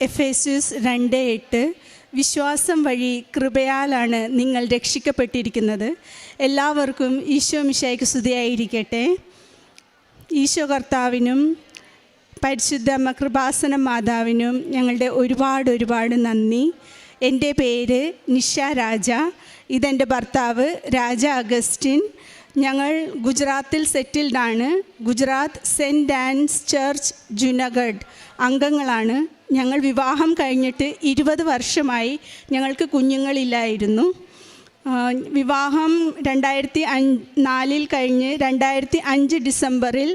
എഫേസ്യസ് 2:8 വിശ്വാസം വഴി കൃപയാലാണ് നിങ്ങൾ രക്ഷിക്കപ്പെട്ടിരിക്കുന്നത്. എല്ലാവർക്കും ഈശോ മിശിഹായ്ക്ക് സ്തുതിയായിരിക്കട്ടെ. ഈശോ കർത്താവിനും പരിശുദ്ധ അമ്മ കൃപാസന മാതാവിനും ഞങ്ങളുടെ ഒരുപാട് നന്ദി. എൻ്റെ പേര് നിഷ രാജ, ഇതെൻ്റെ ഭർത്താവ് രാജ അഗസ്റ്റിൻ. ഞങ്ങൾ ഗുജറാത്തിൽ സെറ്റിൽഡാണ്. ഗുജറാത്ത് സെൻറ്റ് ആൻസ് ചർച്ച് ജുനഗഡ് അംഗങ്ങളാണ്. ഞങ്ങൾ വിവാഹം കഴിഞ്ഞിട്ട് 20 വർഷമായി. ഞങ്ങൾക്ക് കുഞ്ഞുങ്ങളില്ലായിരുന്നു. വിവാഹം 2004 കഴിഞ്ഞ് 2005 ഡിസംബറിൽ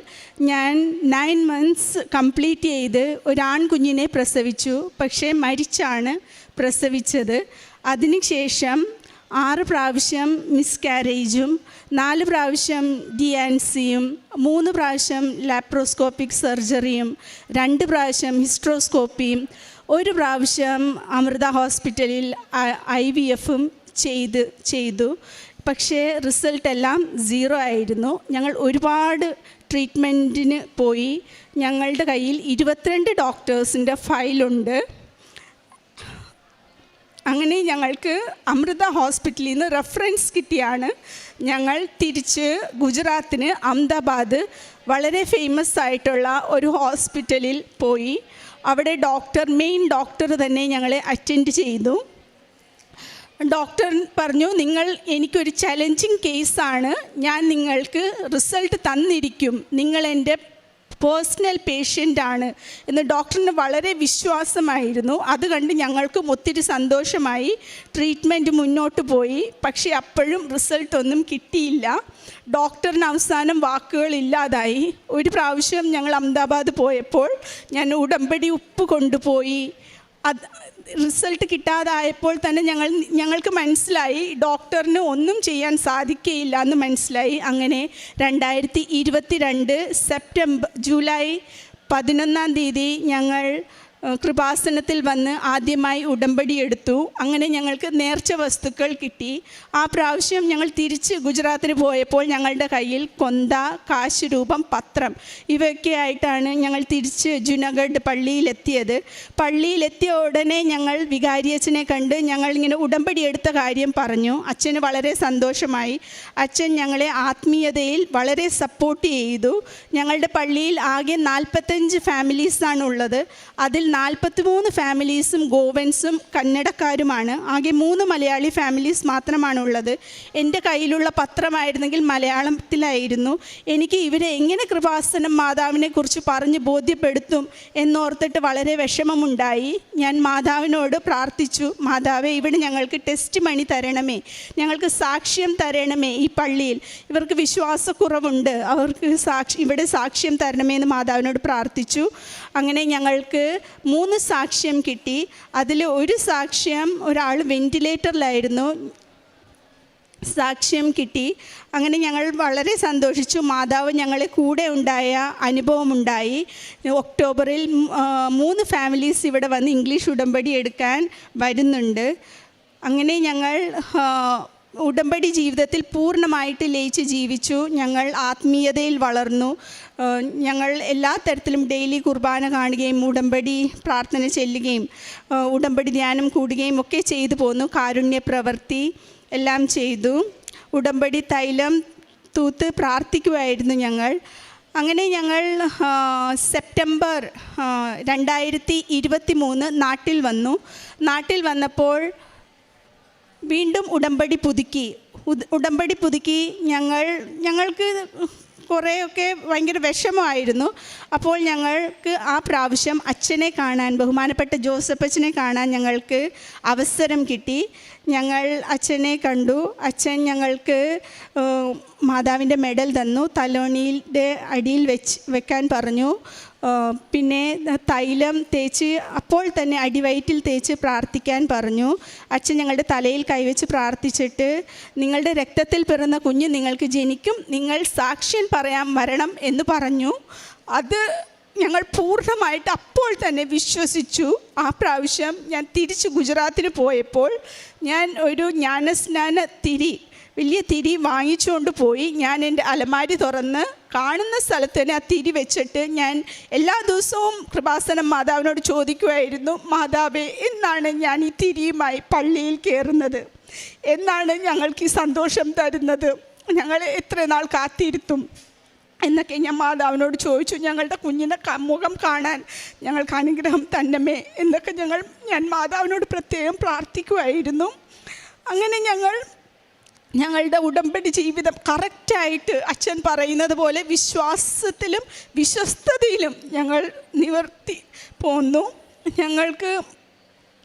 ഞാൻ 9 മന്ത്സ് കംപ്ലീറ്റ് ചെയ്ത് ഒരാൺകുഞ്ഞിനെ പ്രസവിച്ചു. പക്ഷേ മരിച്ചാണ് പ്രസവിച്ചത്. അതിനുശേഷം 6 പ്രാവശ്യം മിസ്കാരേജും 4 പ്രാവശ്യം DNCയും 3 പ്രാവശ്യം ലാപ്രോസ്കോപ്പിക് സർജറിയും 2 പ്രാവശ്യം ഹിസ്ട്രോസ്കോപ്പിയും 1 പ്രാവശ്യം അമൃത ഹോസ്പിറ്റലിൽ IVFും ചെയ്തു. പക്ഷേ റിസൾട്ടെല്ലാം 0 ആയിരുന്നു. ഞങ്ങൾ ഒരുപാട് ട്രീറ്റ്മെൻറ്റിന് പോയി. ഞങ്ങളുടെ കയ്യിൽ 22 ഡോക്ടേഴ്സിൻ്റെ ഫയലുണ്ട്. അങ്ങനെ ഞങ്ങൾക്ക് അമൃത ഹോസ്പിറ്റലിൽ നിന്ന് റെഫറൻസ് കിട്ടിയാണ് ഞങ്ങൾ തിരിച്ച് ഗുജറാത്തിന് അഹമ്മദാബാദ് വളരെ ഫേമസ് ആയിട്ടുള്ള ഒരു ഹോസ്പിറ്റലിൽ പോയി. അവിടെ മെയിൻ ഡോക്ടർ തന്നെ ഞങ്ങളെ അറ്റൻഡ് ചെയ്തു. ഡോക്ടർ പറഞ്ഞു, എനിക്കൊരു ചലഞ്ചിങ് കേസാണ്, ഞാൻ നിങ്ങൾക്ക് റിസൾട്ട് തന്നിരിക്കും, നിങ്ങൾ എൻ്റെ പേഴ്സണൽ പേഷ്യൻ്റാണ് എന്ന് ഡോക്ടറിന് വളരെ വിശ്വാസമായിരുന്നു. അത് കണ്ട് ഞങ്ങൾക്കും ഒത്തിരി സന്തോഷമായി. ട്രീറ്റ്മെൻറ്റ് മുന്നോട്ട് പോയി. പക്ഷേ അപ്പോഴും റിസൾട്ടൊന്നും കിട്ടിയില്ല. ഡോക്ടറിന് അവസാനം വാക്കുകളില്ലാതായി. ഒരു പ്രാവശ്യം ഞങ്ങൾ അഹമ്മദാബാദ് പോയപ്പോൾ ഞാൻ ഉടമ്പടി ഉപ്പ് കൊണ്ടുപോയി. റിസൾട്ട് കിട്ടാതായപ്പോൾ തന്നെ ഞങ്ങൾക്ക് മനസ്സിലായി ഡോക്ടറിന് ഒന്നും ചെയ്യാൻ സാധിക്കുകയില്ല എന്ന് മനസ്സിലായി. അങ്ങനെ 2022 ജൂലൈ 11 ഞങ്ങൾ കൃപാസനത്തിൽ വന്ന് ആദ്യമായി ഉടമ്പടി എടുത്തു. അങ്ങനെ ഞങ്ങൾക്ക് നേർച്ച വസ്തുക്കൾ കിട്ടി. ആ പ്രാവശ്യം ഞങ്ങൾ തിരിച്ച് ഗുജറാത്തിന് പോയപ്പോൾ ഞങ്ങളുടെ കയ്യിൽ കൊന്ത, കാശ് രൂപം, പത്രം ഇവയൊക്കെ ആയിട്ടാണ് ഞങ്ങൾ തിരിച്ച് ജുനഗഡ് പള്ളിയിലെത്തിയത്. പള്ളിയിലെത്തിയ ഉടനെ ഞങ്ങൾ വികാരിയച്ഛനെ കണ്ട് ഞങ്ങളിങ്ങനെ ഉടമ്പടി എടുത്ത കാര്യം പറഞ്ഞു. അച്ഛന് വളരെ സന്തോഷമായി. അച്ഛൻ ഞങ്ങളെ ആത്മീയതയിൽ വളരെ സപ്പോർട്ട് ചെയ്തു. ഞങ്ങളുടെ പള്ളിയിൽ ആകെ 45 ഫാമിലീസാണുള്ളത്. അതിൽ 43 ഫാമിലീസും ഗോവൻസും കന്നഡക്കാരുമാണ്. ആകെ 3 മലയാളി ഫാമിലീസ് മാത്രമാണുള്ളത്. എൻ്റെ കയ്യിലുള്ള പത്രമായിരുന്നെങ്കിൽ മലയാളത്തിലായിരുന്നു. എനിക്ക് ഇവരെ എങ്ങനെ കൃപാസനം മാതാവിനെ കുറിച്ച് പറഞ്ഞ് ബോധ്യപ്പെടുത്തും എന്നോർത്തിട്ട് വളരെ വിഷമമുണ്ടായി. ഞാൻ മാതാവിനോട് പ്രാർത്ഥിച്ചു, മാതാവേ, ഇവിടെ ഞങ്ങൾക്ക് ടെസ്റ്റ് മണി തരണമേ, ഞങ്ങൾക്ക് സാക്ഷ്യം തരണമേ. ഈ പള്ളിയിൽ ഇവർക്ക് വിശ്വാസക്കുറവുണ്ട്, അവർക്ക് ഇവിടെ സാക്ഷ്യം തരണമേ എന്ന് മാതാവിനോട് പ്രാർത്ഥിച്ചു. അങ്ങനെ ഞങ്ങൾക്ക് 3 സാക്ഷ്യം കിട്ടി. അതിൽ ഒരു സാക്ഷ്യം ഒരാൾ വെൻറ്റിലേറ്ററിലായിരുന്നു, സാക്ഷ്യം കിട്ടി. അങ്ങനെ ഞങ്ങൾ വളരെ സന്തോഷിച്ചു. മാതാവ് ഞങ്ങളെ കൂടെ ഉണ്ടായ അനുഭവമുണ്ടായി. ഒക്ടോബറിൽ 3 ഫാമിലീസ് ഇവിടെ വന്ന് ഇംഗ്ലീഷ് ഉടമ്പടി എടുക്കാൻ വരുന്നുണ്ട്. അങ്ങനെ ഞങ്ങൾ ഉടമ്പടി ജീവിതത്തിൽ പൂർണ്ണമായിട്ട് ലയിച്ച് ജീവിച്ചു. ഞങ്ങൾ ആത്മീയതയിൽ വളർന്നു. ഞങ്ങൾ എല്ലാ തരത്തിലും ഡെയിലി കുർബാന കാണുകയും ഉടമ്പടി പ്രാർത്ഥന ചെല്ലുകയും ഉടമ്പടി ധ്യാനം കൂടുകയും ഒക്കെ ചെയ്തു പോന്നു. കാരുണ്യ പ്രവൃത്തി എല്ലാം ചെയ്തു. ഉടമ്പടി തൈലം തൂത്ത് പ്രാർത്ഥിക്കുമായിരുന്നു ഞങ്ങൾ. അങ്ങനെ ഞങ്ങൾ സെപ്റ്റംബർ 2023 നാട്ടിൽ വന്നു. നാട്ടിൽ വന്നപ്പോൾ വീണ്ടും ഉടമ്പടി പുതുക്കി. ഞങ്ങൾക്ക് കുറേയൊക്കെ ഭയങ്കര വിഷമമായിരുന്നു. അപ്പോൾ ഞങ്ങൾക്ക് ആ പ്രാവശ്യം അച്ഛനെ കാണാൻ, ബഹുമാനപ്പെട്ട ജോസഫ് അച്ഛനെ കാണാൻ ഞങ്ങൾക്ക് അവസരം കിട്ടി. ഞങ്ങൾ അച്ഛനെ കണ്ടു. അച്ഛൻ ഞങ്ങൾക്ക് മാതാവിൻ്റെ മെഡൽ തന്നു, തലോണിയുടെ അടിയിൽ വെക്കാൻ പറഞ്ഞു. പിന്നെ തൈലം തേച്ച് അപ്പോൾ തന്നെ അടിവയറ്റിൽ തേച്ച് പ്രാർത്ഥിക്കാൻ പറഞ്ഞു. അച്ഛൻ ഞങ്ങളുടെ തലയിൽ കൈവച്ച് പ്രാർത്ഥിച്ചിട്ട്, നിങ്ങളുടെ രക്തത്തിൽ പിറന്ന കുഞ്ഞ് നിങ്ങൾക്ക് ജനിക്കും, നിങ്ങൾ സാക്ഷ്യം പറയാൻ വരണം എന്ന് പറഞ്ഞു. അത് ഞങ്ങൾ പൂർണ്ണമായിട്ട് അപ്പോൾ തന്നെ വിശ്വസിച്ചു. ആ പ്രാവശ്യം ഞാൻ തിരിച്ച് ഗുജറാത്തിന് പോയപ്പോൾ ഞാൻ ഒരു ജ്ഞാനസ്നാന വലിയ തിരി വാങ്ങിച്ചുകൊണ്ട് പോയി. ഞാൻ എൻ്റെ അലമാരി തുറന്ന് കാണുന്ന സ്ഥലത്ത് തന്നെ ആ തിരി വെച്ചിട്ട് ഞാൻ എല്ലാ ദിവസവും കൃപാസനം മാതാവിനോട് ചോദിക്കുമായിരുന്നു, മാതാവേ, എന്നാണ് ഞാൻ ഈ തിരിയുമായി പള്ളിയിൽ കയറുന്നത്? എന്നാണ് ഞങ്ങൾക്ക് ഈ സന്തോഷം തരുന്നത്? ഞങ്ങൾ എത്ര നാൾ കാത്തിരുത്തും എന്നൊക്കെ ഞാൻ മാതാവിനോട് ചോദിച്ചു. ഞങ്ങളുടെ കുഞ്ഞിനെ മുഖം കാണാൻ ഞങ്ങൾക്ക് അനുഗ്രഹം തന്നമേ എന്നൊക്കെ ഞാൻ മാതാവിനോട് പ്രത്യേകം പ്രാർത്ഥിക്കുമായിരുന്നു. അങ്ങനെ ഞങ്ങളുടെ ഉടമ്പടി ജീവിതം കറക്റ്റായിട്ട് അച്ഛൻ പറയുന്നത് പോലെ വിശ്വാസത്തിലും വിശ്വസ്തതയിലും ഞങ്ങൾ നിവർത്തി പോന്നു. ഞങ്ങൾക്ക്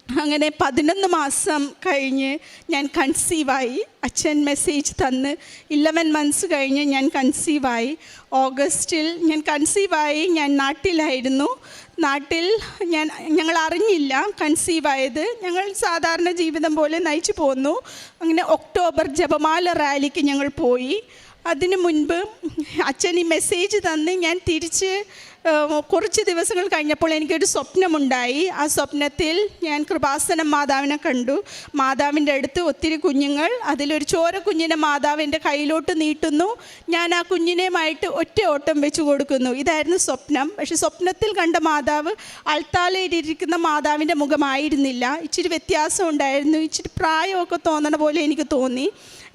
അങ്ങനെ 11 മാസം കഴിഞ്ഞ് ഞാൻ കൺസീവായി. അച്ഛൻ മെസ്സേജ് തന്ന് 11 മന്ത്സ് കഴിഞ്ഞ് ഞാൻ കൺസീവായി. ഓഗസ്റ്റിൽ ഞാൻ കൺസീവായി. ഞാൻ നാട്ടിലായിരുന്നു. ഞങ്ങൾ അറിഞ്ഞില്ല കൺസീവായത്. ഞങ്ങൾ സാധാരണ ജീവിതം പോലെ നയിച്ചു പോന്നു. അങ്ങനെ ഒക്ടോബർ ജപമാല റാലിക്ക് ഞങ്ങൾ പോയി. അതിനു മുൻപ് അച്ഛൻ ഈ മെസ്സേജ് തന്ന് ഞാൻ തിരിച്ച് കുറച്ച് ദിവസങ്ങൾ കഴിഞ്ഞപ്പോൾ എനിക്കൊരു സ്വപ്നമുണ്ടായി. ആ സ്വപ്നത്തിൽ ഞാൻ കൃപാസനം മാതാവിനെ കണ്ടു. മാതാവിൻ്റെ അടുത്ത് ഒത്തിരി കുഞ്ഞുങ്ങൾ, അതിലൊരു ചോര കുഞ്ഞിനെ മാതാവ് എൻ്റെ കയ്യിലോട്ട് നീട്ടുന്നു. ഞാൻ ആ കുഞ്ഞിനെയുമായിട്ട് ഒറ്റ ഓട്ടം വെച്ച് കൊടുക്കുന്നു. ഇതായിരുന്നു സ്വപ്നം. പക്ഷെ സ്വപ്നത്തിൽ കണ്ട മാതാവ് അൾത്താലയിലിരിക്കുന്ന മാതാവിൻ്റെ മുഖമായിരുന്നില്ല. ഇച്ചിരി വ്യത്യാസം ഉണ്ടായിരുന്നു. ഇച്ചിരി പ്രായമൊക്കെ തോന്നണ പോലെ എനിക്ക് തോന്നി.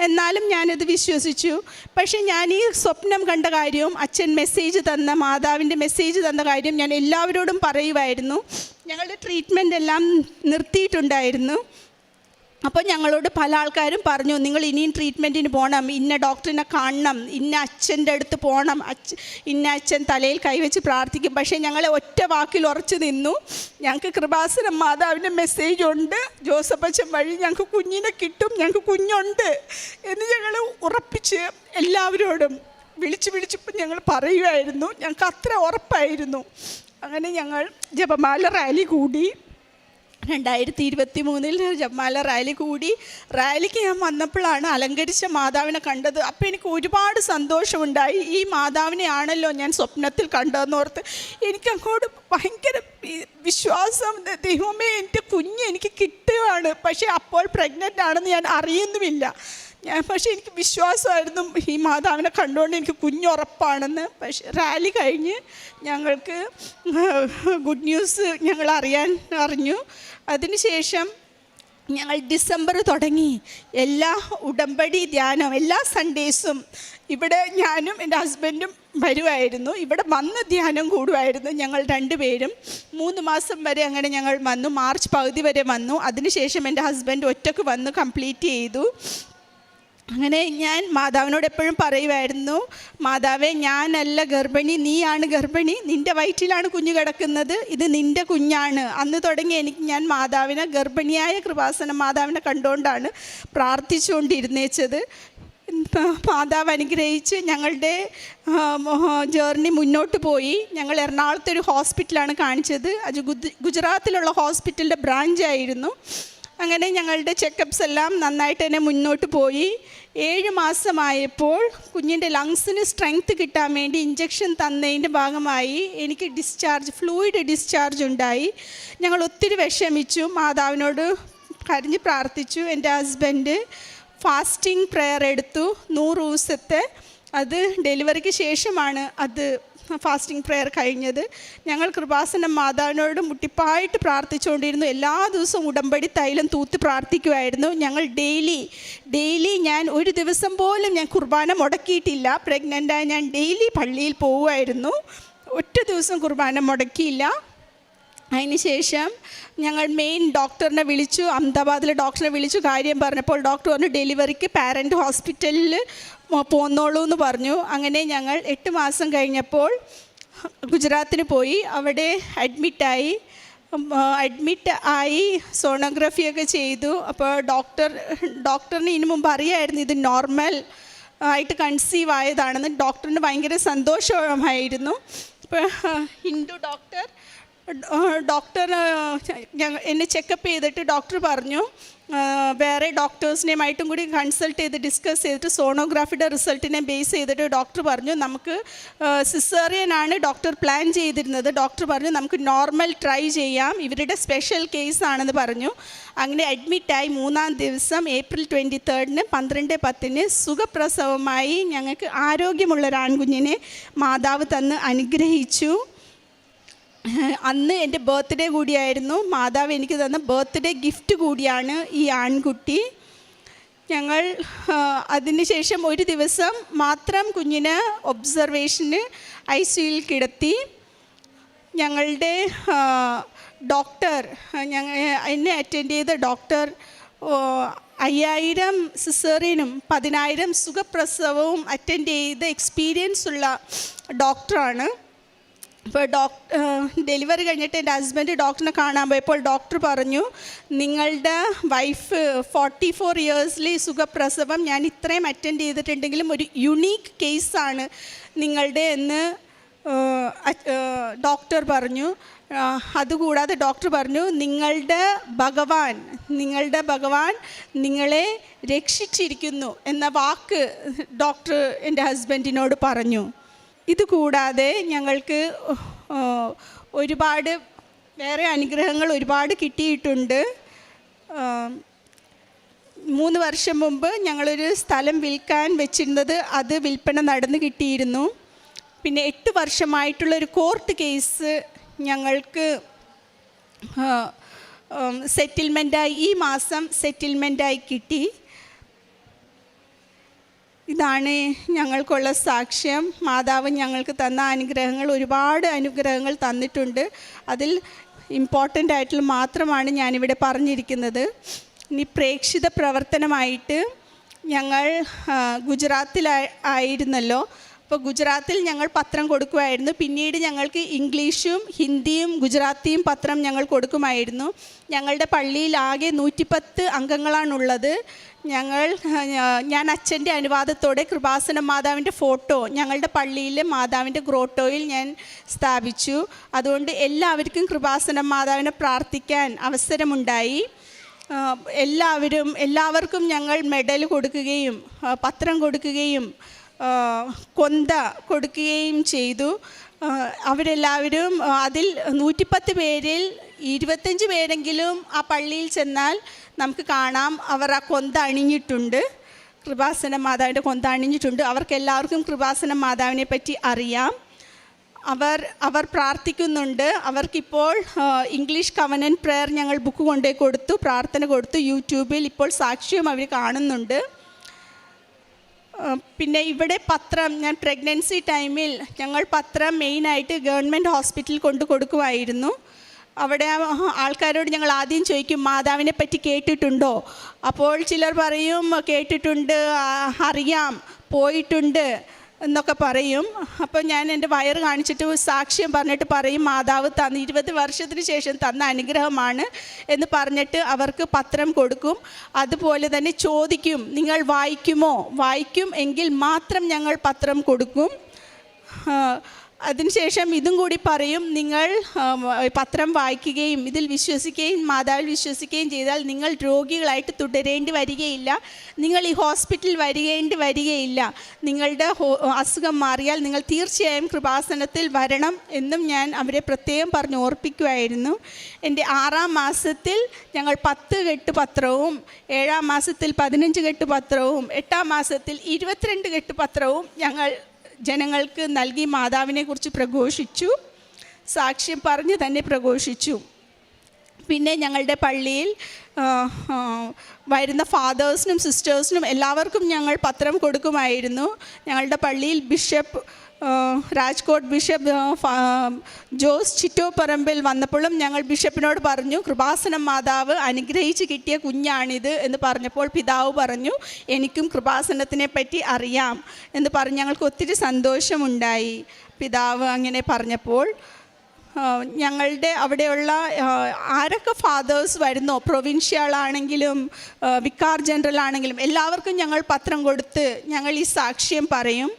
എന്നാലും ഞാനത് വിശ്വസിച്ചു. പക്ഷേ ഞാൻ ഈ സ്വപ്നം കണ്ട കാര്യവും അച്ഛൻ മാതാവിൻ്റെ മെസ്സേജ് തന്ന കാര്യം ഞാൻ എല്ലാവരോടും പറയുമായിരുന്നു. ഞങ്ങളുടെ ട്രീറ്റ്മെൻ്റ് എല്ലാം നിർത്തിയിട്ടുണ്ടായിരുന്നു. അപ്പോൾ ഞങ്ങളോട് പല ആൾക്കാരും പറഞ്ഞു, നിങ്ങൾ ഇനിയും ട്രീറ്റ്മെൻറ്റിന് പോകണം, ഇന്ന ഡോക്ടറിനെ കാണണം, ഇന്ന അച്ഛൻ്റെ അടുത്ത് പോകണം, ഇന്ന അച്ഛൻ തലയിൽ കൈവച്ച് പ്രാർത്ഥിക്കും. പക്ഷേ ഞങ്ങളെ ഒറ്റ വാക്കിൽ ഉറച്ചു നിന്നു. ഞങ്ങൾക്ക് കൃപാസനം മാതാവിൻ്റെ മെസ്സേജ് ഉണ്ട്, ജോസഫ് അച്ഛൻ വഴി ഞങ്ങൾക്ക് കുഞ്ഞിനെ കിട്ടും, ഞങ്ങൾക്ക് കുഞ്ഞുണ്ട് എന്ന് ഞങ്ങൾ ഉറപ്പിച്ച് എല്ലാവരോടും വിളിച്ചിപ്പോൾ ഞങ്ങൾ പറയുമായിരുന്നു. ഞങ്ങൾക്ക് അത്ര ഉറപ്പായിരുന്നു. അങ്ങനെ ഞങ്ങൾ ജപമാല റാലി കൂടി. 2023 ജപമാല റാലി കൂടി. റാലിക്ക് ഞാൻ വന്നപ്പോഴാണ് അലങ്കരിച്ച മാതാവിനെ കണ്ടത്. അപ്പോൾ എനിക്ക് ഒരുപാട് സന്തോഷമുണ്ടായി. ഈ മാതാവിനെ ആണല്ലോ ഞാൻ സ്വപ്നത്തിൽ കണ്ടതെന്നോർത്ത് എനിക്കങ്ങോട്ട് ഭയങ്കര വിശ്വാസം. ദൈവമേ, എൻ്റെ കുഞ്ഞ് എനിക്ക് കിട്ടുകയാണ്. പക്ഷേ അപ്പോൾ പ്രഗ്നൻ്റ് ആണെന്ന് ഞാൻ അറിയുന്നുമില്ല. പക്ഷേ എനിക്ക് വിശ്വാസമായിരുന്നു ഈ മാതാവിനെ കണ്ടുകൊണ്ട് എനിക്ക് കുഞ്ഞുറപ്പാണെന്ന്. പക്ഷേ റാലി കഴിഞ്ഞ് ഞങ്ങൾക്ക് ഗുഡ് ന്യൂസ് ഞങ്ങൾ അറിഞ്ഞു. അതിനുശേഷം ഞങ്ങൾ ഡിസംബർ തുടങ്ങി എല്ലാ ഉടമ്പടി ധ്യാനം എല്ലാ സൺഡേസും ഇവിടെ ഞാനും എൻ്റെ ഹസ്ബൻഡും വരുമായിരുന്നു. ഇവിടെ വന്ന് ധ്യാനം കൂടുമായിരുന്നു ഞങ്ങൾ 2 പേരും. 3 മാസം വരെ അങ്ങനെ ഞങ്ങൾ വന്നു. മാർച്ച് പകുതി വരെ വന്നു. അതിനുശേഷം എൻ്റെ ഹസ്ബൻഡ് ഒറ്റക്ക് വന്ന് കംപ്ലീറ്റ് ചെയ്തു. അങ്ങനെ ഞാൻ മാതാവിനോട് എപ്പോഴും പറയുമായിരുന്നു, മാതാവേ, ഞാനല്ല ഗർഭിണി, നീയാണ് ഗർഭിണി, നിൻ്റെ വയറ്റിലാണ് കുഞ്ഞ് കിടക്കുന്നത്, ഇത് നിൻ്റെ കുഞ്ഞാണ്. അന്ന് തുടങ്ങി ഞാൻ മാതാവിനെ, ഗർഭിണിയായ കൃപാസനം മാതാവിനെ കണ്ടുകൊണ്ടാണ് പ്രാർത്ഥിച്ചുകൊണ്ടിരുന്നേച്ചത്. മാതാവ് അനുഗ്രഹിച്ച് ഞങ്ങളുടെ ജേർണി മുന്നോട്ട് പോയി. ഞങ്ങൾ എറണാകുളത്തൊരു ഹോസ്പിറ്റലാണ് കാണിച്ചത്. അത് ഗുജറാത്തിലുള്ള ഹോസ്പിറ്റലിൻ്റെ ബ്രാഞ്ചായിരുന്നു. അങ്ങനെ ഞങ്ങളുടെ ചെക്കപ്സ് എല്ലാം നന്നായിട്ട് തന്നെ മുന്നോട്ട് പോയി. 7 മാസമായപ്പോൾ കുഞ്ഞിൻ്റെ ലങ്സിന് സ്ട്രെങ്ത് കിട്ടാൻ വേണ്ടി ഇഞ്ചക്ഷൻ തന്നതിൻ്റെ ഭാഗമായി എനിക്ക് ഫ്ലൂയിഡ് ഡിസ്ചാർജ് ഉണ്ടായി. ഞങ്ങൾ ഒത്തിരി വിഷമിച്ചു. മാതാവിനോട് കരഞ്ഞ് പ്രാർത്ഥിച്ചു. എൻ്റെ ഹസ്ബൻഡ് ഫാസ്റ്റിംഗ് പ്രെയർ എടുത്തു 100 ദിവസത്തെ. അത് ഡെലിവറിക്ക് ശേഷമാണ് അത് ഫാസ്റ്റിംഗ് പ്രെയർ കഴിഞ്ഞത്. ഞങ്ങൾ കൃപാസനം മാതാവിനോട് മുട്ടിപ്പായിട്ട് പ്രാർത്ഥിച്ചുകൊണ്ടിരുന്നു. എല്ലാ ദിവസവും ഉടമ്പടി തൈലം തൂത്ത് പ്രാർത്ഥിക്കുമായിരുന്നു. ഞങ്ങൾ ഡെയിലി ഞാൻ ഒരു ദിവസം പോലും ഞാൻ കുർബാന മുടക്കിയിട്ടില്ല. പ്രഗ്നൻ്റായി ഞാൻ ഡെയിലി പള്ളിയിൽ പോവുമായിരുന്നു. ഒറ്റ ദിവസം കുർബാന മുടക്കിയില്ല. അതിനുശേഷം ഞങ്ങൾ മെയിൻ ഡോക്ടറിനെ വിളിച്ചു, അഹമ്മദാബാദിലെ ഡോക്ടറിനെ വിളിച്ചു. കാര്യം പറഞ്ഞപ്പോൾ ഡോക്ടർ പറഞ്ഞു ഡെലിവറിക്ക് പാരൻ്റ് ഹോസ്പിറ്റലിൽ പോന്നോളൂ എന്ന് പറഞ്ഞു. അങ്ങനെ ഞങ്ങൾ 8 മാസം കഴിഞ്ഞപ്പോൾ ഗുജറാത്തിന് പോയി. അവിടെ അഡ്മിറ്റ് ആയി സോണോഗ്രാഫിയൊക്കെ ചെയ്തു. അപ്പോൾ ഡോക്ടറിന് ഇതിനു മുമ്പ് അറിയായിരുന്നു ഇത് നോർമൽ ആയിട്ട് കൺസീവ് ആയതാണെന്ന്. ഡോക്ടറിന് ഭയങ്കര സന്തോഷമായിരുന്നു. ഇപ്പോൾ ഹിന്ദു ഡോക്ടർ എന്നെ ചെക്കപ്പ് ചെയ്തിട്ട് ഡോക്ടർ പറഞ്ഞു വേറെ ഡോക്ടേഴ്സിനെയുമായിട്ടും കൂടി കൺസൾട്ട് ചെയ്ത് ഡിസ്കസ് ചെയ്തിട്ട് സോണോഗ്രാഫിയുടെ റിസൾട്ടിനെ ബേസ് ചെയ്തിട്ട് ഡോക്ടർ പറഞ്ഞു നമുക്ക് സിസേറിയനാണ് ഡോക്ടർ പ്ലാൻ ചെയ്തിരുന്നത്. ഡോക്ടർ പറഞ്ഞു നമുക്ക് നോർമൽ ട്രൈ ചെയ്യാം, ഇവരുടെ സ്പെഷ്യൽ കേസാണെന്ന് പറഞ്ഞു. അങ്ങനെ അഡ്മിറ്റായി 3-ാം ദിവസം ഏപ്രിൽ 23 12:10 സുഖപ്രസവമായി ഞങ്ങൾക്ക് ആരോഗ്യമുള്ളൊരു ആൺകുഞ്ഞിനെ മാതാവ് തന്ന് അനുഗ്രഹിച്ചു. അന്ന് എൻ്റെ ബർത്ത്ഡേ കൂടിയായിരുന്നു. മാതാവ് എനിക്ക് തന്ന ബർത്ത്ഡേ ഗിഫ്റ്റ് കൂടിയാണ് ഈ ആൺകുട്ടി. ഞങ്ങൾ അതിനുശേഷം ഒരു ദിവസം മാത്രം കുഞ്ഞിന് ഒബ്സർവേഷന് ICUയിൽ കിടത്തി. ഞങ്ങളുടെ ഡോക്ടർ എന്നെ അറ്റൻഡ് ചെയ്ത ഡോക്ടർ 5000 സിസേറിയനും 10,000 സുഖപ്രസവവും അറ്റൻഡ് ചെയ്ത് എക്സ്പീരിയൻസ് ഉള്ള ഡോക്ടറാണ്. ഇപ്പോൾ ഡെലിവറി കഴിഞ്ഞിട്ട് എൻ്റെ ഹസ്ബൻഡ് ഡോക്ടറിനെ കാണാൻ പോയപ്പോൾ ഡോക്ടർ പറഞ്ഞു, നിങ്ങളുടെ വൈഫ് 44 ഇയേഴ്സിൽ സുഖപ്രസവം ഞാൻ ഇത്രയും അറ്റൻഡ് ചെയ്തിട്ടുണ്ടെങ്കിലും ഒരു യുണീക്ക് കേസാണ് നിങ്ങളുടെ എന്ന് ഡോക്ടർ പറഞ്ഞു. അതുകൂടാതെ ഡോക്ടർ പറഞ്ഞു, നിങ്ങളുടെ ഭഗവാൻ നിങ്ങളെ രക്ഷിച്ചിരിക്കുന്നു എന്ന വാക്ക് ഡോക്ടർ എൻ്റെ ഹസ്ബൻഡിനോട് പറഞ്ഞു. ഇതുകൂടാതെ ഞങ്ങൾക്ക് ഒരുപാട് വേറെ അനുഗ്രഹങ്ങൾ ഒരുപാട് കിട്ടിയിട്ടുണ്ട്. 3 വർഷം മുമ്പ് ഞങ്ങളൊരു സ്ഥലം വിൽക്കാൻ വെച്ചിരുന്നത്, അത് വിൽപ്പന നടന്നു കിട്ടിയിരുന്നു. പിന്നെ 8 വർഷമായിട്ടുള്ളൊരു കോർട്ട് കേസ് ഞങ്ങൾക്ക് സെറ്റിൽമെൻറ്റായി, ഈ മാസം സെറ്റിൽമെൻറ്റായി കിട്ടി. ഇതാണ് ഞങ്ങൾക്കുള്ള സാക്ഷ്യം. മാതാവ് ഞങ്ങൾക്ക് തന്ന അനുഗ്രഹങ്ങൾ, ഒരുപാട് അനുഗ്രഹങ്ങൾ തന്നിട്ടുണ്ട്. അതിൽ ഇമ്പോർട്ടൻ്റ് ആയിട്ടുള്ള മാത്രമാണ് ഞാനിവിടെ പറഞ്ഞിരിക്കുന്നത്. ഇനി പ്രേക്ഷിത പ്രവർത്തനമായിട്ട് ഞങ്ങൾ ഗുജറാത്തിലായിരുന്നല്ലോ. അപ്പോൾ ഗുജറാത്തിൽ ഞങ്ങൾ പത്രം കൊടുക്കുമായിരുന്നു. പിന്നീട് ഞങ്ങൾക്ക് ഇംഗ്ലീഷും ഹിന്ദിയും ഗുജറാത്തിയും പത്രം ഞങ്ങൾ കൊടുക്കുമായിരുന്നു. ഞങ്ങളുടെ പള്ളിയിൽ ആകെ 110 അംഗങ്ങളാണുള്ളത്. ഞാൻ അച്ഛൻ്റെ അനുവാദത്തോടെ കൃപാസന മാതാവിൻ്റെ ഫോട്ടോ ഞങ്ങളുടെ പള്ളിയിലെ മാതാവിൻ്റെ ഗ്രോട്ടോയിൽ ഞാൻ സ്ഥാപിച്ചു. അതുകൊണ്ട് എല്ലാവർക്കും കൃപാസന മാതാവിനെ പ്രാർത്ഥിക്കാൻ അവസരമുണ്ടായി. എല്ലാവർക്കും ഞങ്ങൾ മെഡൽ കൊടുക്കുകയും പത്രം കൊടുക്കുകയും കൊന്ത കൊടുക്കുകയും ചെയ്തു. അവരെല്ലാവരും അതിൽ 110 പേരിൽ 25 പേരെങ്കിലും ആ പള്ളിയിൽ ചെന്നാൽ നമുക്ക് കാണാം അവർ ആ കൊന്ത അണിഞ്ഞിട്ടുണ്ട്, കൃപാസന മാതാവിൻ്റെ കൊന്ത അണിഞ്ഞിട്ടുണ്ട്. അവർക്കെല്ലാവർക്കും കൃപാസന മാതാവിനെ പറ്റി അറിയാം. അവർ പ്രാർത്ഥിക്കുന്നുണ്ട്. അവർക്കിപ്പോൾ ഇംഗ്ലീഷ് കവനൻറ്റ് പ്രെയർ ഞങ്ങൾ ബുക്ക് കൊണ്ടുപോയി കൊടുത്തു, പ്രാർത്ഥന കൊടുത്തു. യൂട്യൂബിൽ ഇപ്പോൾ സാക്ഷ്യം അവർ കാണുന്നുണ്ട്. പിന്നെ ഇവിടെ പത്രം, ഞാൻ പ്രഗ്നൻസി ടൈമിൽ ഞങ്ങൾ പത്രം മെയിനായിട്ട് ഗവൺമെൻറ് ഹോസ്പിറ്റലിൽ കൊണ്ട് കൊടുക്കുമായിരുന്നു. അവിടെ ആൾക്കാരോട് ഞങ്ങൾ ആദ്യം ചോദിക്കും, മാതാവിനെ പറ്റി കേട്ടിട്ടുണ്ടോ? അപ്പോൾ ചിലർ പറയും കേട്ടിട്ടുണ്ട്, അറിയാം, പോയിട്ടുണ്ട് എന്നൊക്കെ പറയും. അപ്പോൾ ഞാൻ എൻ്റെ വയറ് കാണിച്ചിട്ട് സാക്ഷ്യം പറഞ്ഞിട്ട് പറയും, മാതാവ് 20 വർഷത്തിന് ശേഷം തന്ന അനുഗ്രഹമാണ് എന്ന് പറഞ്ഞിട്ട് അവർക്ക് പത്രം കൊടുക്കും. അതുപോലെ തന്നെ ചോദിക്കും, നിങ്ങൾ വായിക്കുമോ? വായിക്കും എങ്കിൽ മാത്രം ഞങ്ങൾ പത്രം കൊടുക്കും. അതിനുശേഷം ഇതും കൂടി പറയും, നിങ്ങൾ പത്രം വായിക്കുകയും ഇതിൽ വിശ്വസിക്കുകയും മാതാവിൽ വിശ്വസിക്കുകയും ചെയ്താൽ നിങ്ങൾ രോഗികളായിട്ട് തുടരേണ്ടി വരികയില്ല, നിങ്ങൾ ഈ ഹോസ്പിറ്റലിൽ വരികയില്ല. നിങ്ങളുടെ അസുഖം മാറിയാൽ നിങ്ങൾ തീർച്ചയായും കൃപാസനത്തിൽ വരണം എന്നും ഞാൻ അവരെ പ്രത്യേകം പറഞ്ഞ് ഓർപ്പിക്കുമായിരുന്നു. എൻ്റെ 6-ാം മാസത്തിൽ ഞങ്ങൾ 10 കെട്ട് പത്രവും, 7-ാം മാസത്തിൽ 15 കെട്ട് പത്രവും, 8-ാം മാസത്തിൽ 22 കെട്ട് പത്രവും ഞങ്ങൾ ജനങ്ങൾക്ക് നൽകി മാതാവിനെക്കുറിച്ച് പ്രഘോഷിച്ചു. സാക്ഷ്യം പറഞ്ഞ് തന്നെ പ്രഘോഷിച്ചു. പിന്നെ ഞങ്ങളുടെ പള്ളിയിൽ വരുന്ന ഫാദേഴ്സിനും സിസ്റ്റേഴ്സിനും എല്ലാവർക്കും ഞങ്ങൾ പത്രം കൊടുക്കുമായിരുന്നു. ഞങ്ങളുടെ പള്ളിയിൽ ബിഷപ്പ് രാജ്കോട്ട് ബിഷപ്പ് ജോസ് ചിറ്റോപ്പറമ്പിൽ വന്നപ്പോഴും ഞങ്ങൾ ബിഷപ്പിനോട് പറഞ്ഞു, കൃപാസന മാതാവ് അനുഗ്രഹിച്ച് കിട്ടിയ കുഞ്ഞാണിത് എന്ന് പറഞ്ഞപ്പോൾ പിതാവ് പറഞ്ഞു, എനിക്കും കൃപാസനത്തിനെ പറ്റി അറിയാം എന്ന് പറഞ്ഞ് ഞങ്ങൾക്ക് ഒത്തിരി സന്തോഷമുണ്ടായി. പിതാവ് അങ്ങനെ പറഞ്ഞപ്പോൾ ഞങ്ങളുടെ അവിടെയുള്ള ആരൊക്കെ ഫാദേഴ്സ് വരുന്നോ, പ്രൊവിൻഷ്യലാണെങ്കിലും വിക്കാർ ജനറൽ ആണെങ്കിലും എല്ലാവർക്കും ഞങ്ങൾ പത്രം കൊടുത്ത് ഞങ്ങൾ ഈ സാക്ഷ്യം പറയും.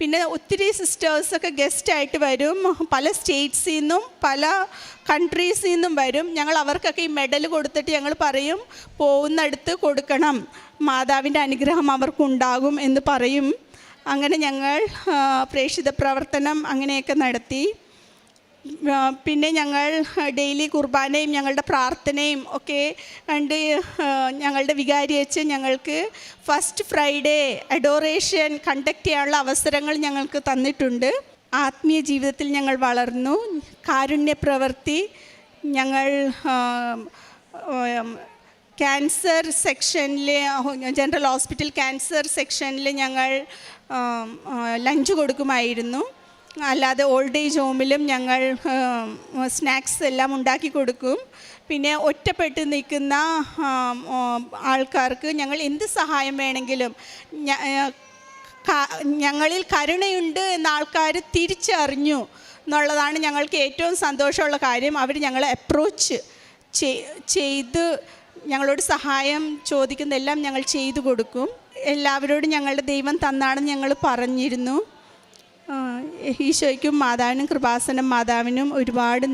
പിന്നെ ഒത്തിരി സിസ്റ്റേഴ്സൊക്കെ ഗസ്റ്റായിട്ട് വരും, പല സ്റ്റേറ്റ്സിൽ നിന്നും പല കൺട്രീസിൽ നിന്നും വരും. ഞങ്ങൾ അവർക്കൊക്കെ ഈ മെഡൽ കൊടുത്തിട്ട് ഞങ്ങൾ പറയും, പോകുന്നിടത്ത് കൊടുക്കണം, മാതാവിൻ്റെ അനുഗ്രഹം അവർക്കുണ്ടാകും എന്ന് പറയും. അങ്ങനെ ഞങ്ങൾ പ്രേക്ഷിത പ്രവർത്തനം അങ്ങനെയൊക്കെ നടത്തി. പിന്നെ ഞങ്ങൾ ഡെയിലി കുർബാനയും ഞങ്ങളുടെ പ്രാർത്ഥനയും ഒക്കെ കണ്ട് ഞങ്ങളുടെ വികാരി അച്ഛൻ ഞങ്ങൾക്ക് ഫസ്റ്റ് ഫ്രൈഡേ അഡോറേഷൻ കണ്ടക്ട് ചെയ്യാനുള്ള അവസരങ്ങൾ ഞങ്ങൾക്ക് തന്നിട്ടുണ്ട്. ആത്മീയ ജീവിതത്തിൽ ഞങ്ങൾ വളർന്നു. കാരുണ്യ പ്രവൃത്തി ഞങ്ങൾ ക്യാൻസർ സെക്ഷനിൽ, ജനറൽ ഹോസ്പിറ്റൽ ക്യാൻസർ സെക്ഷനിൽ ഞങ്ങൾ ലഞ്ച് കൊടുക്കുമായിരുന്നു. അല്ലാതെ ഓൾഡ് ഏജ് ഹോമിലും ഞങ്ങൾ സ്നാക്സ് എല്ലാം ഉണ്ടാക്കി കൊടുക്കും. പിന്നെ ഒറ്റപ്പെട്ട് നിൽക്കുന്ന ആൾക്കാർക്ക് ഞങ്ങൾ എന്ത് സഹായം വേണമെങ്കിലും, ഞങ്ങളിൽ കരുണയുണ്ട് എന്ന ആൾക്കാർ തിരിച്ചറിഞ്ഞു എന്നുള്ളതാണ് ഞങ്ങൾക്ക് ഏറ്റവും സന്തോഷമുള്ള കാര്യം. അവർ ഞങ്ങളെ അപ്രോച്ച് ചെയ്ത് ഞങ്ങളോട് സഹായം ചോദിക്കുന്നതെല്ലാം ഞങ്ങൾ ചെയ്തു കൊടുക്കും. എല്ലാവരോടും ഞങ്ങളുടെ ദൈവം തന്നാണെന്ന് ഞങ്ങൾ പറഞ്ഞിരുന്നു. ഈശോയ്ക്കും മാതാവിനും കൃപാസനം മാതാവിനും ഒരുപാട്